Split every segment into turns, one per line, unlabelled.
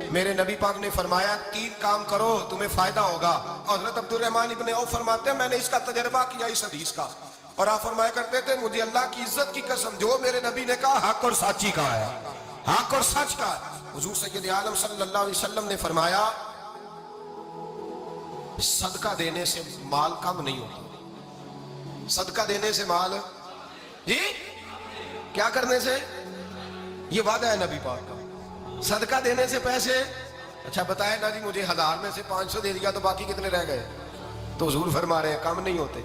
میرے نبی پاک نے فرمایا 3 کام کرو تمہیں فائدہ ہوگا. حضرت عبدالرحمن ابن عوف فرماتے ہیں میں نے اس کا تجربہ کیا اس حدیث کا, اور آپ فرمایا کرتے تھے مجھے اللہ کی عزت کی قسم جو میرے نبی نے کہا حق اور سچی کہا ہے, حق اور سچ کا. حضور سید عالم صلی اللہ علیہ وسلم نے فرمایا صدقہ دینے سے مال کم نہیں ہوتا. صدقہ دینے سے مال جی کیا کرنے سے, یہ وعدہ ہے نبی پاک کا. صدقہ دینے سے پیسے, اچھا بتائے نا جی مجھے 1000 میں سے 500 دے دیا تو باقی کتنے رہ گئے, تو حضور فرما رہے ہیں کم نہیں ہوتے.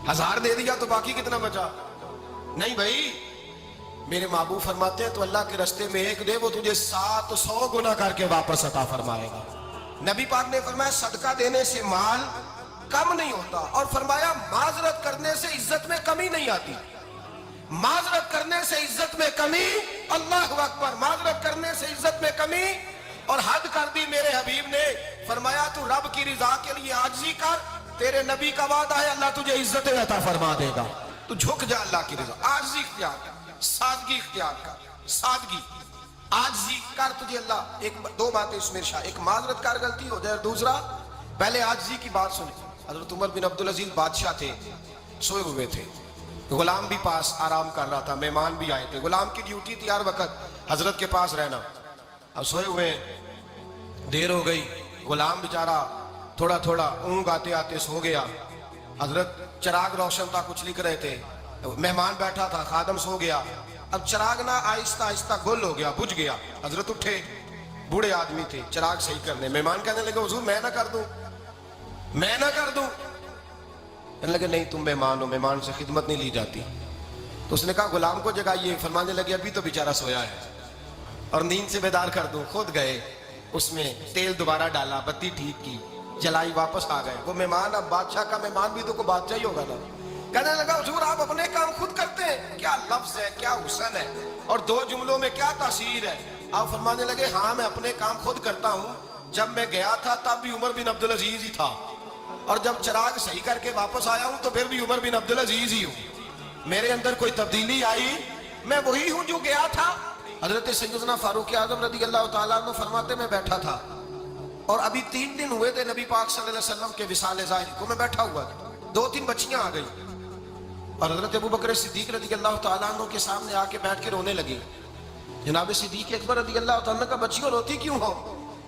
1000 دے دیا تو باقی کتنا بچا, نہیں بھائی میرے محبوب فرماتے ہیں تو اللہ کے رستے میں 1 دے وہ تجھے 700 گنا کر کے واپس عطا فرمائے گا. نبی پاک نے فرمایا صدقہ دینے سے مال کم نہیں ہوتا, اور فرمایا معذرت کرنے سے عزت میں کمی نہیں آتی. معذرت کرنے سے عزت میں کمی, اللہ اکبر, معذرت کرنے سے عزت میں کمی. اور حد کر دی میرے حبیب نے, فرمایا تو رب کی رضا کے لیے عاجزی کر, تیرے نبی کا وعدہ ہے اللہ تجھے عزت عطا فرما دے گا. تو جھک جا اللہ کی رضا, عاجزی اختیار کر, سادگی اختیار کر, سادگی عاجزی کر, تجھے اللہ 2 باتیں اس میں ایک معذرت کر غلطی ہو جائے, اور دوسرا پہلے عاجزی کی بات سنیں. حضرت عمر بن عبدالعزیز بادشاہ تھے, سوئے ہوئے تھے, غلام بھی پاس آرام کر رہا تھا, مہمان بھی آئے تھے. غلام کی ڈیوٹی تھی ہر وقت حضرت کے پاس رہنا. اب سوئے ہوئے دیر ہو گئی, غلام بیچارہ تھوڑا تھوڑا اونگ آتے آتے سو گیا. حضرت چراغ روشن تھا, کچھ لکھ رہے تھے, مہمان بیٹھا تھا, خادم سو گیا. اب چراغ نہ آہستہ آہستہ گل ہو گیا, بجھ گیا. حضرت اٹھے, بوڑھے آدمی تھے, چراغ صحیح کرنے. مہمان کہنے لگے حضور میں نہ کر دوں, میں نہ کر دوں. کہنے لگے نہیں تم مہمان ہو, مہمان سے خدمت نہیں لی جاتی. تو اس نے کہا غلام کو جگائیے. فرمانے لگے ابھی تو بیچارہ سویا ہے اور نیند سے بیدار کر دوں. خود گئے, اس میں تیل دوبارہ ڈالا, بتی ٹھیک کی, جلائی, واپس آ گئے. وہ مہمان, اب بادشاہ کا مہمان بھی تو کوئی بادشاہ ہی ہوگا نا. کہنے لگا حضور آپ اپنے کام خود کرتے ہیں, کیا لفظ ہے, کیا حسن ہے, اور 2 جملوں میں کیا تاثیر ہے. آپ فرمانے لگے ہاں میں اپنے کام خود کرتا ہوں. جب میں گیا تھا تب بھی عمر بن عبدالعزیز ہی تھا, اور جب چراغ صحیح کر کے واپس آیا ہوں تو پھر بھی عمر بن عبدالعزیز ہی ہوں. میرے اندر کوئی تبدیلی آئی, میں وہی ہوں جو گیا تھا. حضرت سیدنا فاروق اعظم رضی اللہ تعالیٰ عنہ فرماتے میں بیٹھا تھا, اور ابھی 3 دن ہوئے تھے نبی پاک صلی اللہ علیہ وسلم کے وصال ظاہری کو. میں بیٹھا ہوا تھا, 2-3 بچیاں آ گئی, اور حضرت ابو بکر صدیق رضی اللہ تعالیٰ عنہ کے سامنے آ کے بیٹھ کے رونے لگے. جناب صدیق اکبر رضی اللہ تعالیٰ عنہ کا بچیوں روتی کیوں ہو؟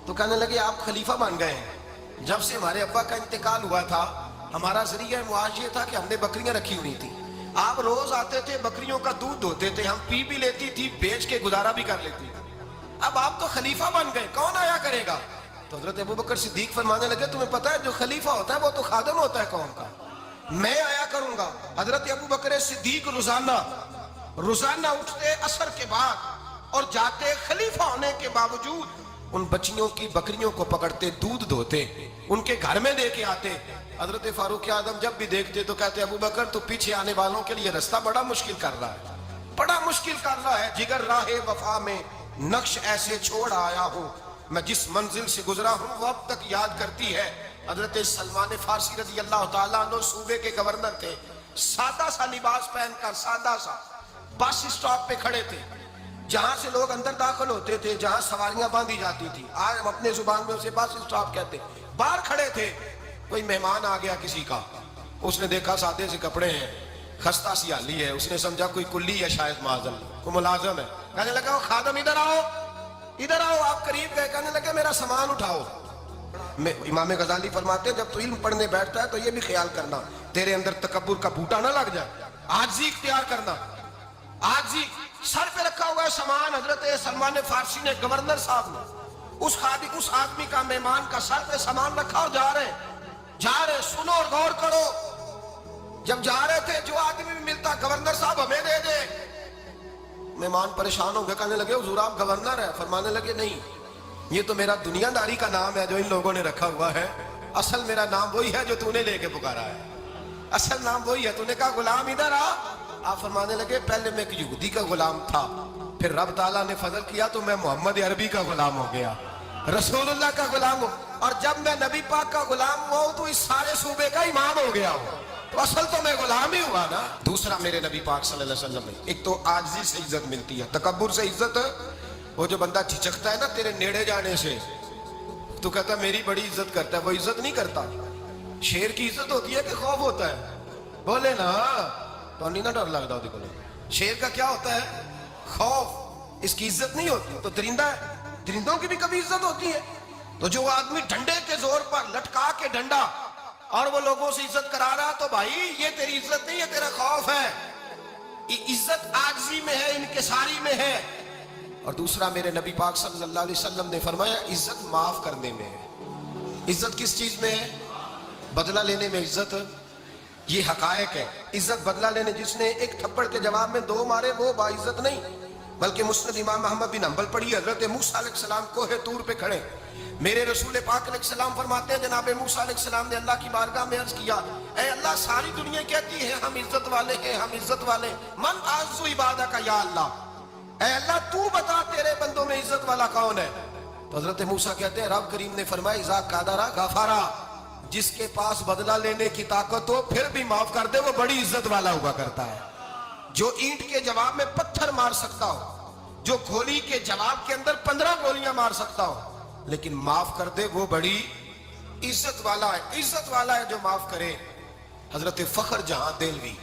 تو کہنے لگے آپ خلیفہ بن گئے ہیں. جب سے ہمارے ابا کا انتقال ہوا تھا ہمارا ذریعہ معاش یہ تھا کہ ہم نے بکریاں رکھی ہوئی تھی. آپ روز آتے تھے, بکریوں کا دودھ دھوتے تھے, ہم پی بھی لیتی تھی, بیچ کے گزارا بھی کر لیتی. اب آپ تو خلیفہ بن گئے, کون آیا کرے گا؟ تو حضرت ابو بکر صدیق فرمانے لگے تمہیں پتہ ہے جو خلیفہ ہوتا ہے وہ تو خادم ہوتا ہے قوم کا, میں آیا کروں گا. حضرت ابو بکر صدیق روزانہ اٹھتے عصر کے بعد اور جاتے, خلیفہ ہونے کے باوجود ان بچیوں کی بکریوں کو پکڑتے, دودھ دھوتے, ان کے گھر میں دے کے آتے. حضرت فاروق اعظم جب بھی دیکھتے تو کہتے ابو بکر تو پیچھے آنے والوں کے لیے رستہ بڑا مشکل کر رہا ہے, بڑا مشکل کر رہا ہے. جگر راہ وفا میں نقش ایسے چھوڑ آیا ہوں, میں جس منزل سے گزرا ہوں وہ اب تک یاد کرتی ہے. حضرت سلمان فارسی رضی اللہ تعالیٰ عنہ صوبے کے گورنر تھے, سادہ سا لباس پہن کر, سادہ سا, بس اسٹاپ پہ کھڑے تھے, جہاں سے لوگ اندر داخل ہوتے تھے, جہاں سواریاں باندھی جاتی تھی, آج ہم اپنے زبان میں اسے بس اسٹاپ کہتے. باہر کھڑے تھے, کوئی مہمان آ گیا کسی کا, اس نے دیکھا سادے سے کپڑے ہیں, خستہ سی حالی ہے, اس نے سمجھا کوئی کلی ہے شاید, معذم کوئی ملازم ہے. کہنے لگا خادم ادھر آؤ, ادھر آؤ. آپ قریب گئے, کہنے لگے میرا سامان اٹھاؤ. امام غزالی فرماتے ہیں جب تو علم پڑھنے بیٹھتا ہے تو یہ بھی خیال کرنا تیرے اندر تکبر کا بوٹا نہ لگ جائے, عاجزی اختیار کرنا, عاجزی. سر پہ رکھا ہوا ہے سامان, حضرت سلمان فارسی نے, گورنر صاحب نے, اس آدمی کا, مہمان کا سر پہ سامان رکھا اور جا رہے, سنو اور غور کرو. جب جا رہے تھے جو آدمی بھی ملتا گورنر صاحب ہمیں دے دے. مہمان پریشان ہو گئے, کہنے لگے حضور آپ گورنر ہیں؟ فرمانے لگے نہیں, یہ تو میرا دنیا داری کا نام ہے جو ان لوگوں نے رکھا ہوا ہے, اصل میرا نام وہی ہے جو تو نے لے کے پکارا ہے, اصل نام وہی ہے. تو نے کہا غلام ادھر آ. آپ فرمانے لگے پہلے میں ایک یہودی کا غلام تھا, پھر رب تعالیٰ نے فضل کیا تو میں محمد عربی کا غلام ہو گیا, رسول اللہ کا غلام ہو, اور جب میں نبی پاک کا غلام ہوا ہوں تو اس سارے صوبے کا امام ہو گیا ہوں, تو اصل تو میں غلام ہی ہوا نا. دوسرا میرے نبی پاک صلی اللہ علیہ وسلم نے, ایک تو عاجزی سے عزت ملتی ہے, تکبر سے عزت وہ جو بندہ جھجکتا ہے نا تیرے نیڑے جانے سے، تو کہتا ہے میری بڑی عزت کرتا ہے، وہ عزت نہیں کرتا. شیر کی عزت ہوتی ہے کہ خوف ہوتا ہے؟ بولے نا تو نہیں نہ ڈر لگتا ہوتی کو. شیر کا کیا ہوتا ہے؟ خوف. اس کی عزت نہیں ہوتی. تو درندہ ہے، درندوں کی بھی کبھی عزت ہوتی ہے. تو جو آدمی ڈنڈے کے زور پر لٹکا کے ڈنڈا اور وہ لوگوں سے عزت کرا رہا، تو بھائی یہ تیری عزت نہیں ہے، تیرا خوف ہے. عزت عاجزی میں ہے، انکساری میں ہے. اور دوسرا میرے نبی پاک صلی اللہ علیہ وسلم نے فرمایا عزت معاف کرنے میں ہے. عزت کس چیز میں ہے؟ بدلہ لینے میں عزت. یہ حقائق ہے. عزت بدلہ لینے، جس نے ایک تھپڑ کے جواب میں 2 مارے وہ باعزت نہیں. بلکہ مسند امام احمد بن حنبل پڑھی، حضرت موسیٰ علیہ السلام کوہ طور پہ کھڑے، میرے رسول پاک علیہ السلام فرماتے ہیں جناب موسیٰ علیہ السلام نے اللہ کی بارگاہ میں عرض کیا، اے اللہ ساری دنیا کہتی ہے ہم عزت والے ہیں، ہم عزت والے، من اعز عبادک یا اللہ، اے اللہ تو بتا تیرے بندوں میں عزت والا کون ہے؟ تو حضرت موسیٰ کہتے ہیں رب کریم نے فرمایا اذا قادر غفارا، جس کے پاس بدلہ لینے کی طاقت ہو پھر بھی معاف کر دے وہ بڑی عزت والا ہوا کرتا ہے. جو اینٹ کے جواب میں پتھر مار سکتا ہو، جو گولی کے جواب کے اندر 15 گولیاں مار سکتا ہو لیکن معاف کر دے وہ بڑی عزت والا ہے. عزت والا ہے جو معاف کرے. حضرت فخر جہاں دہلوی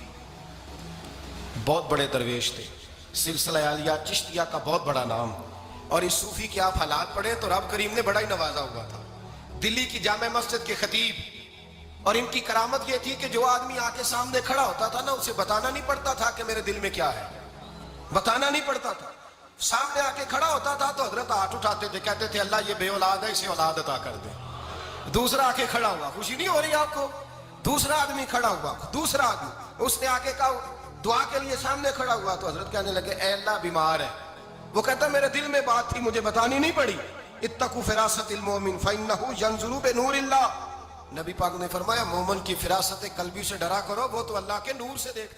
بہت بڑے درویش تھے، سلسلہ عالیہ چشتیہ کا بہت بڑا نام، اور اس صوفی کے آپ حالات پڑھیں تو رب کریم نے بڑا ہی نوازا ہوا تھا. دلی کی جامع مسجد کے خطیب، اور ان کی کرامت یہ تھی کہ جو آدمی آ کے سامنے کھڑا ہوتا تھا نا اسے بتانا نہیں پڑتا تھا کہ میرے دل میں کیا ہے، بتانا نہیں پڑتا تھا. سامنے آ کے کھڑا ہوتا تھا تو حضرت ہاتھ اٹھاتے تھے، کہتے تھے اللہ یہ بے اولاد ہے اسے اولاد عطا کر دے. دوسرا آ کے کھڑا ہوا، خوشی نہیں ہو رہی آپ کو؟ دوسرا آدمی کھڑا ہوا، دوسرا آدمی، اس نے آ کے کہا دعا کے لیے سامنے کھڑا ہوا تو حضرت کہنے لگے اے اللہ بیمار ہے. وہ کہتا میرے دل میں بات تھی مجھے بتانی نہیں پڑی. اتقوا فراست المومن فإنه ينظر بنور اللہ. نبی پاک نے فرمایا مومن کی فراست قلبی سے ڈرا کرو، وہ تو اللہ کے نور سے دیکھتا